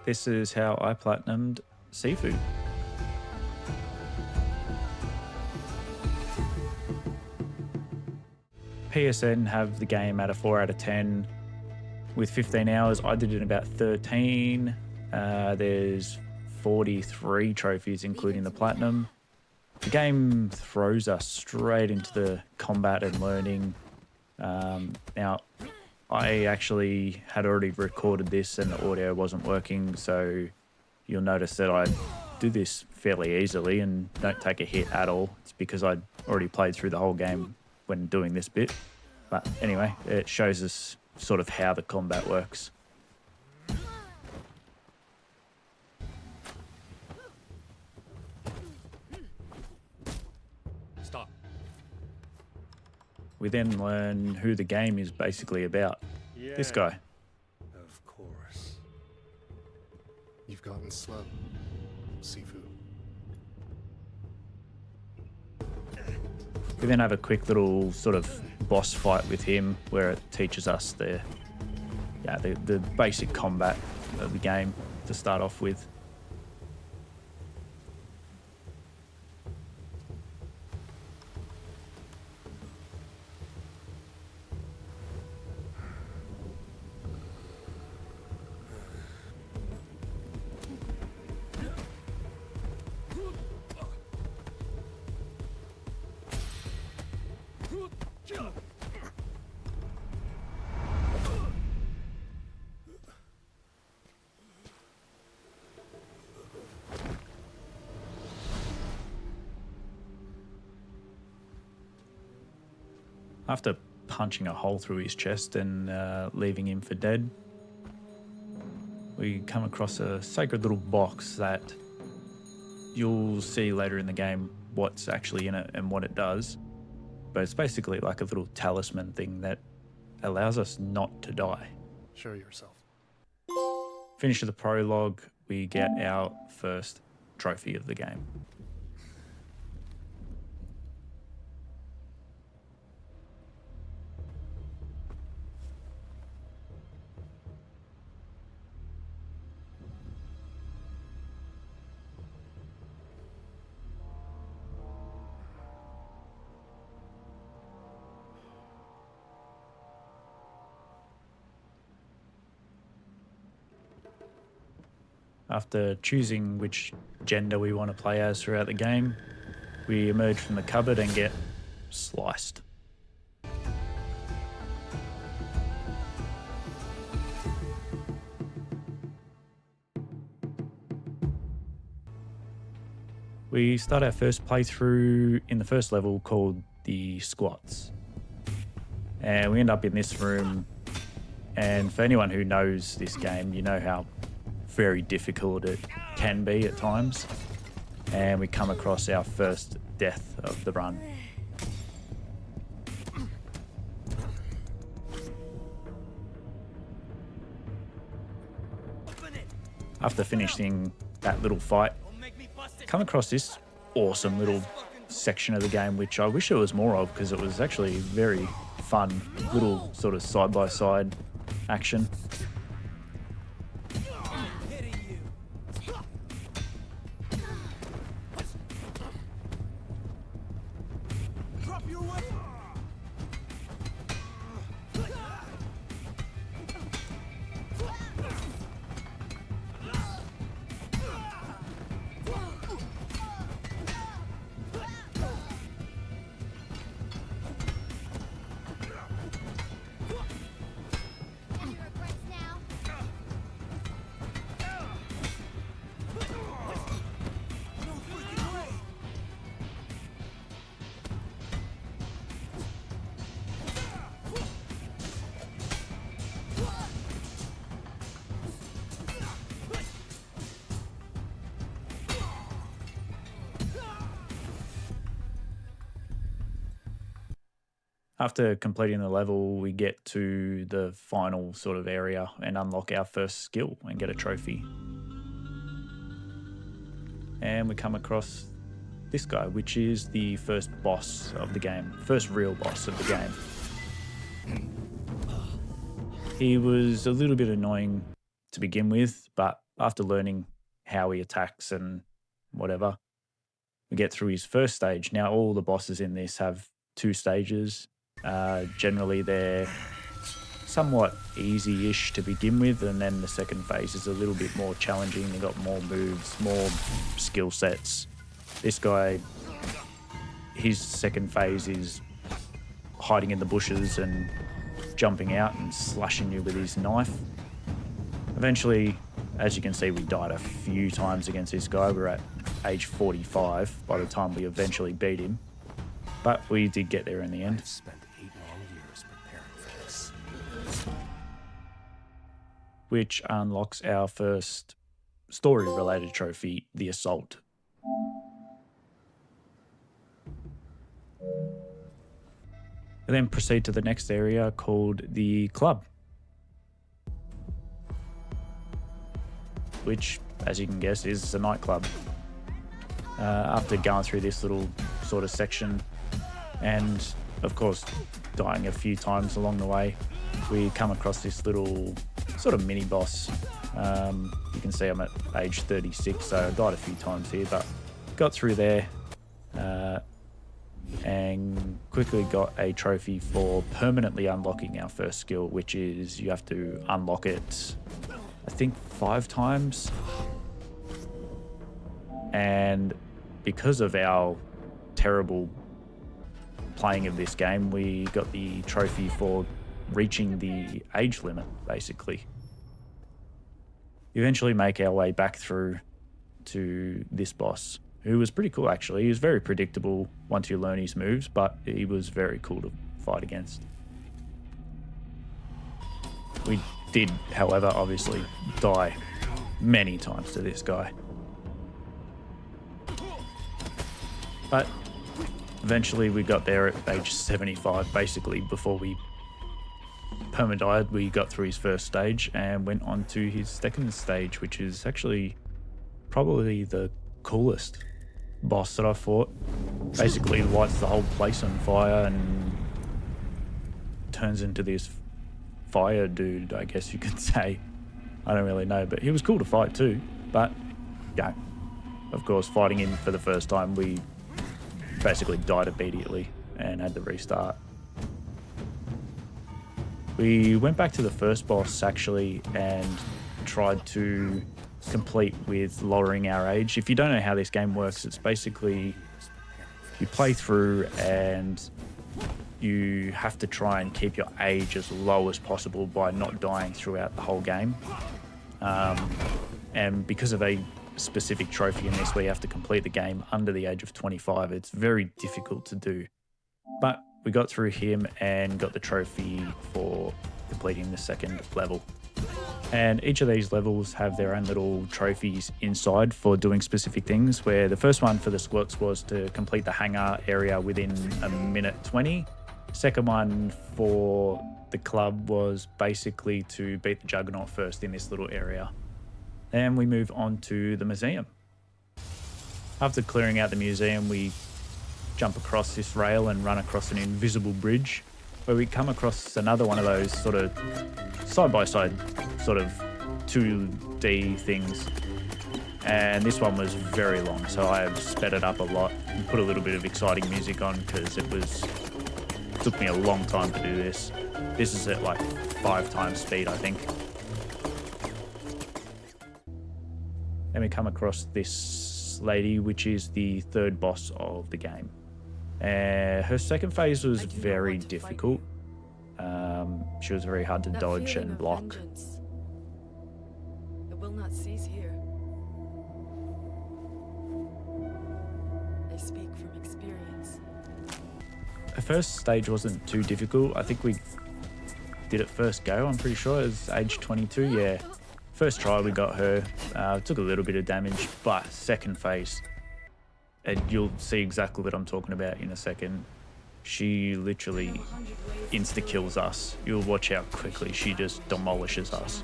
This is how I platinumed Sifu. PSN have the game at a 4 out of 10. With 15 hours, I did it in about 13. There's 43 trophies, including the platinum. The game throws us straight into the combat and learning. Now, I actually had already recorded this and the audio wasn't working, so you'll notice that I do this fairly easily and don't take a hit at all. It's because I'd already played through the whole game when doing this bit. But anyway, it shows us sort of how the combat works. Stop. We then learn who the game is basically about. Yeah. This guy. Of course. You've gotten slow, Sifu. We then have a quick little sort of boss fight with him where it teaches us the basic combat of the game to start off with. After punching a hole through his chest and leaving him for dead, we come across a sacred little box that you'll see later in the game what's actually in it and what it does. But it's basically like a little talisman thing that allows us not to die. Show yourself. Finish of the prologue, we get our first trophy of the game. After choosing which gender we want to play as throughout the game, we emerge from the cupboard and get sliced. We start our first playthrough in the first level called the squats. And we end up in this room, and for anyone who knows this game, you know how very difficult it can be at times. And we come across our first death of the run. After finishing that little fight, come across this awesome little section of the game, which I wish there was more of because it was actually very fun, little sort of side-by-side action. After completing the level, we get to the final sort of area and unlock our first skill and get a trophy. And we come across this guy, which is the first boss of the game, first real boss of the game. He was a little bit annoying to begin with, but after learning how he attacks and whatever, we get through his first stage. Now, all the bosses in this have 2 stages. Generally, they're somewhat easy-ish to begin with, and then the second phase is a little bit more challenging. They got more moves, more skill sets. This guy, his second phase is hiding in the bushes and jumping out and slashing you with his knife. Eventually, as you can see, we died a few times against this guy. We're at age 45 by the time we eventually beat him, but we did get there in the end. I've spent 8 long years preparing for this. Which unlocks our first story-related trophy, the Assault. We then proceed to the next area called the Club, which, as you can guess, is a nightclub. After going through this little sort of section and, of course, dying a few times along the way, we come across this little sort of mini boss. You can see I'm at age 36, so I died a few times here, but got through there and quickly got a trophy for permanently unlocking our first skill, which is you have to unlock it, I think, 5 times. And because of our terrible playing of this game, we got the trophy for reaching the age limit, basically. Eventually make our way back through to this boss, who was pretty cool, actually. He was very predictable once you learn his moves, but he was very cool to fight against. We did, however, obviously die many times to this guy. But eventually we got there at age 75, basically before we perma-died. We got through his first stage and went on to his second stage, which is actually probably the coolest boss that I fought. Basically lights the whole place on fire and turns into this fire dude, I guess you could say. I don't really know, but he was cool to fight too. But yeah, of course, fighting him for the first time, we basically died immediately and had to restart. We went back to the first boss actually and tried to complete with lowering our age. If you don't know how this game works, it's basically you play through and you have to try and keep your age as low as possible by not dying throughout the whole game. And because of a specific trophy in this where you have to complete the game under the age of 25, it's very difficult to do. But we got through him and got the trophy for completing the second level. And each of these levels have their own little trophies inside for doing specific things, where the first one for the squirts was to complete the hangar area within a minute 20. Second one for the club was basically to beat the Juggernaut first in this little area. Then we move on to the museum. After clearing out the museum, we jump across this rail and run across an invisible bridge, where we come across another one of those sort of side-by-side sort of 2D things. And this one was very long, so I have sped it up a lot and put a little bit of exciting music on because it took me a long time to do this. This is at like 5 times speed, I think. Then we come across this lady, which is the third boss of the game. Her second phase was very difficult. She was very hard to dodge and block. It will not cease here. I speak from experience. Her first stage wasn't too difficult. I think we did it first go, I'm pretty sure. It was age 22, yeah. First try we got her. Took a little bit of damage, but second phase, and you'll see exactly what I'm talking about in a second. She literally insta-kills us. You'll watch how quickly she just demolishes us.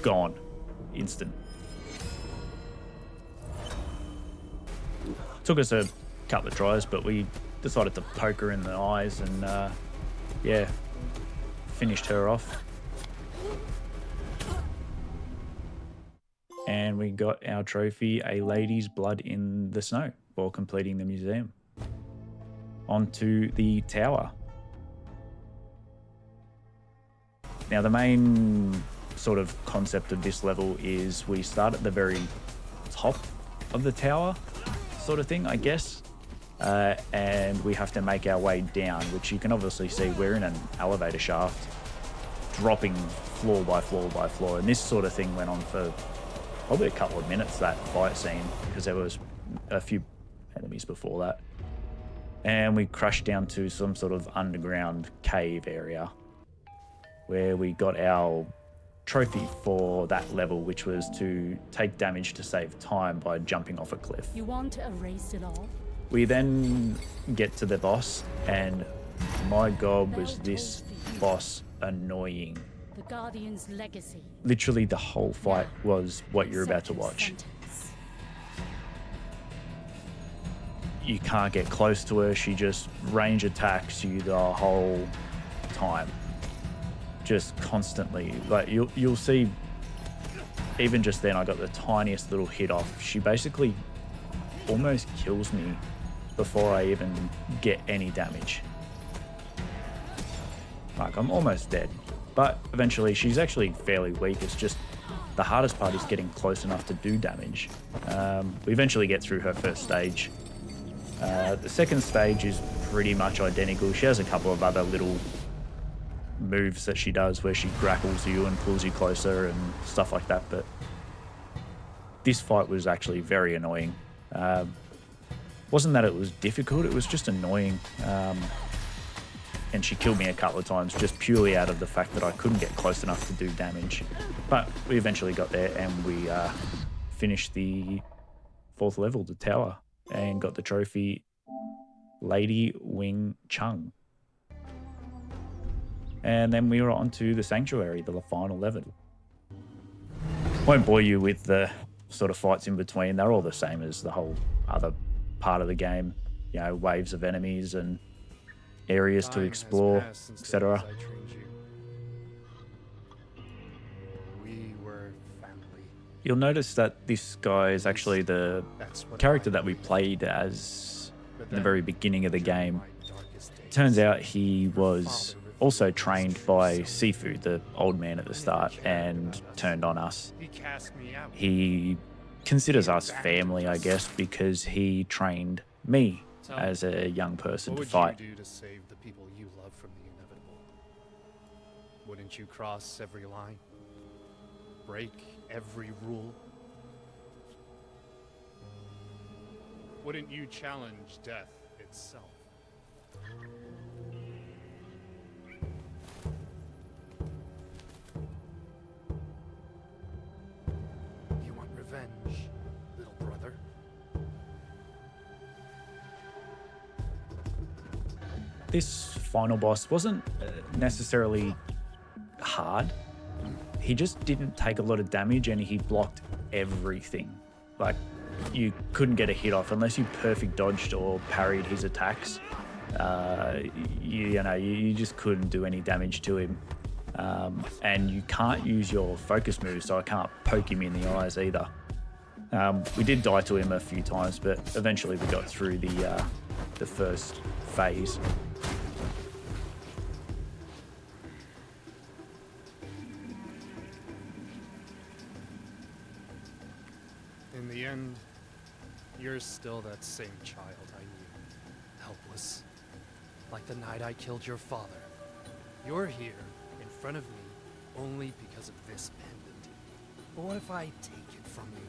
Gone. Instant. Took us a couple of tries, but we decided to poke her in the eyes and, yeah, finished her off. and we got our trophy, a lady's blood in the snow, for completing the museum. Onto the tower. Now, the main sort of concept of this level is we start at the very top of the tower, sort of thing, I guess. And we have to make our way down, which you can obviously see we're in an elevator shaft, dropping floor by floor by floor. And this sort of thing went on for probably a couple of minutes, that fight scene, because there was a few enemies before that. And we crashed down to some sort of underground cave area where we got our trophy for that level, which was to take damage to save time by jumping off a cliff. You want to erase it all? We then get to the boss, and my god, was this boss annoying. The Guardian's legacy. Literally the whole fight was what you're about to watch. You can't get close to her. She just range attacks you the whole time. Just constantly. Like you'll see, even just then I got the tiniest little hit off. She basically almost kills me before I even get any damage. Like, I'm almost dead. But eventually she's actually fairly weak. It's just the hardest part is getting close enough to do damage. We eventually get through her first stage. The second stage is pretty much identical. She has a couple of other little moves that she does where she grapples you and pulls you closer and stuff like that, but this fight was actually very annoying. Wasn't that it was difficult, it was just annoying. And she killed me a couple of times just purely out of the fact that I couldn't get close enough to do damage. But we eventually got there and we finished the 4th level, the tower, and got the trophy, Lady Wing Chun. And then we were on to the Sanctuary, the final level. Won't bore you with the sort of fights in between. They're all the same as the whole other part of the game. You know, waves of enemies and areas to explore, etc. You'll notice that this guy is actually the character that we played as in the very beginning of the game. Turns out he was also trained by Sifu, the old man at the start, and turned on us. He considers us family, I guess, because he trained me as a young person to fight. What would you do to save the people you love from the inevitable? Wouldn't you cross every line? Break every rule? Wouldn't you challenge death itself? You want revenge, little brother? This final boss wasn't necessarily hard. He just didn't take a lot of damage and he blocked everything. Like, you couldn't get a hit off unless you perfect dodged or parried his attacks. You just couldn't do any damage to him. And you can't use your focus move, so I can't poke him in the eyes either. We did die to him a few times, but eventually we got through the first phase. In the end, you're still that same child I knew. Helpless. Like the night I killed your father. You're here, in front of me, only because of this pendant. But what if I take it from you?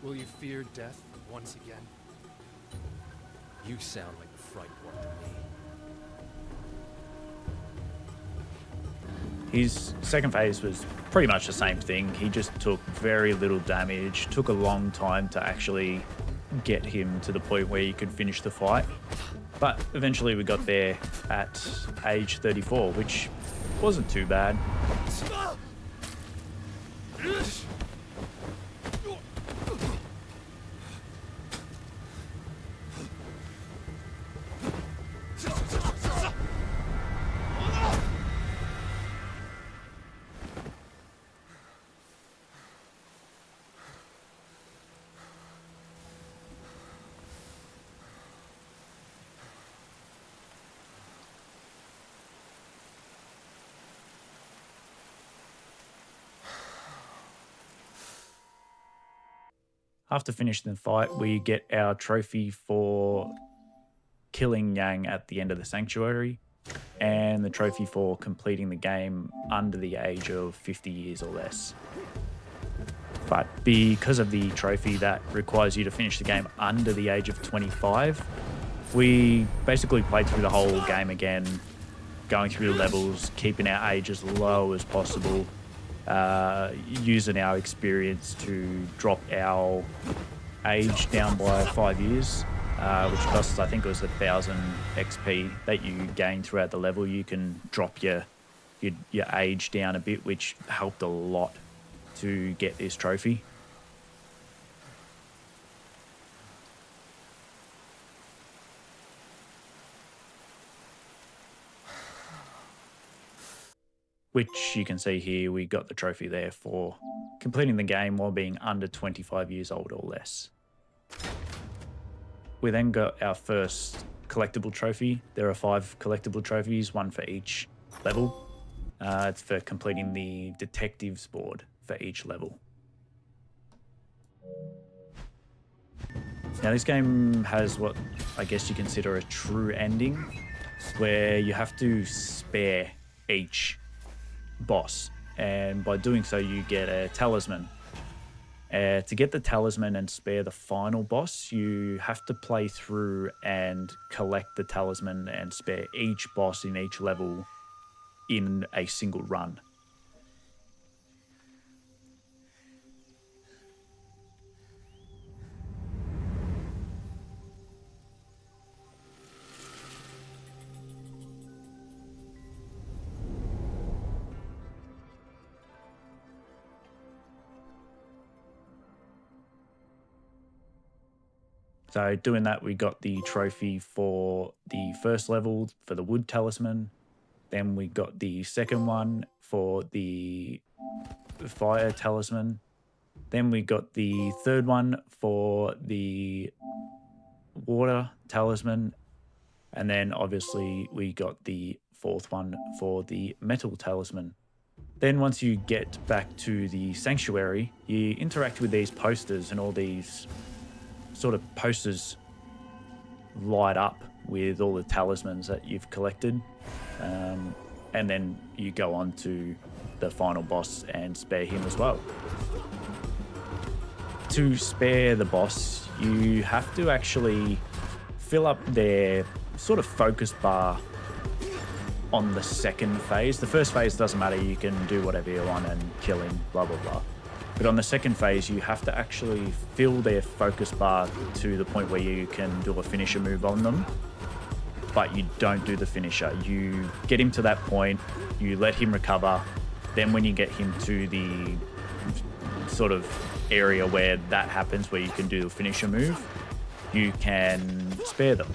Will you fear death once again? You sound like the frightened one to me. His second phase was pretty much the same thing. He just took very little damage, took a long time to actually get him to the point where you could finish the fight. But eventually we got there at age 34, which wasn't too bad. After finishing the fight, we get our trophy for killing Yang at the end of the sanctuary, and the trophy for completing the game under the age of 50 years or less. But because of the trophy that requires you to finish the game under the age of 25, we basically played through the whole game again, going through the levels, keeping our age as low as possible, using our experience to drop our age down by 5 years, which costs, I think it was 1,000 XP that you gain throughout the level. You can drop your age down a bit, which helped a lot to get this trophy. Which you can see here, we got the trophy there for completing the game while being under 25 years old or less. We then got our first collectible trophy. There are 5 collectible trophies, one for each level. It's for completing the detectives board for each level. Now this game has what I guess you consider a true ending, where you have to spare each boss, and by doing so you get a talisman. To get the talisman and spare the final boss, you have to play through and collect the talisman and spare each boss in each level in a single run. So doing that, we got the trophy for the first level for the wood talisman. Then we got the second one for the fire talisman. Then we got the third one for the water talisman. And then obviously we got the fourth one for the metal talisman. Then once you get back to the sanctuary, you interact with these posters, and all these sort of posters light up with all the talismans that you've collected. And then you go on to the final boss and spare him as well. To spare the boss, you have to actually fill up their sort of focus bar on the second phase. The first phase doesn't matter, you can do whatever you want and kill him, blah, blah, blah. But on the second phase, you have to actually fill their focus bar to the point where you can do a finisher move on them, but you don't do the finisher. You get him to that point, you let him recover, then when you get him to the sort of area where that happens, where you can do the finisher move, you can spare them.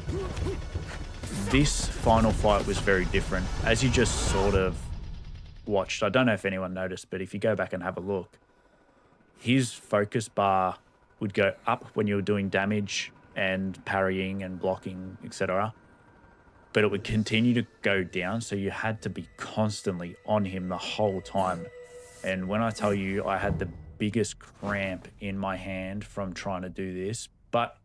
This final fight was very different. As you just sort of watched, I don't know if anyone noticed, but if you go back and have a look, his focus bar would go up when you were doing damage and parrying and blocking, etc. But it would continue to go down, so you had to be constantly on him the whole time. And when I tell you, I had the biggest cramp in my hand from trying to do this, but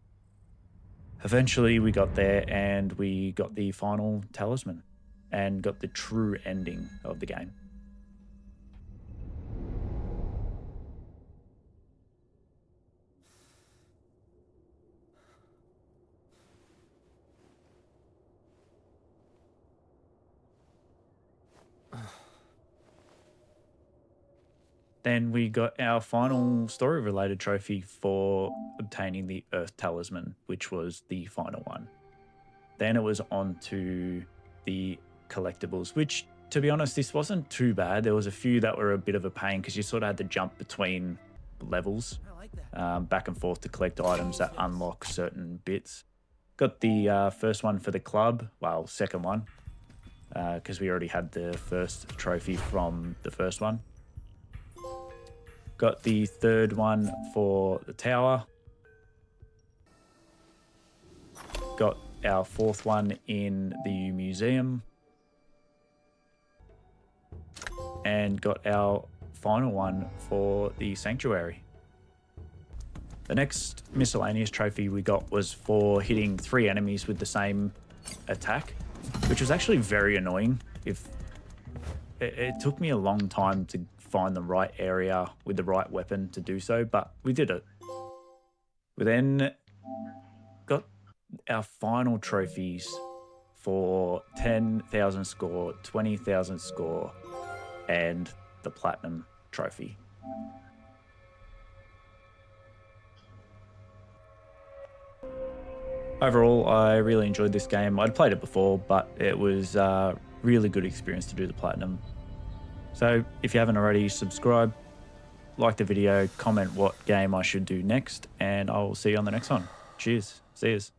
eventually we got there and we got the final talisman and got the true ending of the game. Then we got our final story-related trophy for obtaining the Earth Talisman, which was the final one. Then it was on to the collectibles, which, to be honest, this wasn't too bad. There was a few that were a bit of a pain because you sort of had to jump between levels, back and forth to collect items that unlock certain bits. Got the first one for the club, well, second one, because we already had the first trophy from the first one. Got the third one for the tower. Got our fourth one in the museum. And got our final one for the sanctuary. The next miscellaneous trophy we got was for hitting 3 enemies with the same attack, which was actually very annoying. It took me a long time to find the right area with the right weapon to do so, but we did it. We then got our final trophies for 10,000 score, 20,000 score, and the platinum trophy. Overall, I really enjoyed this game. I'd played it before, but it was a really good experience to do the platinum. So if you haven't already, subscribe, like the video, comment what game I should do next, and I'll see you on the next one. Cheers. See yous.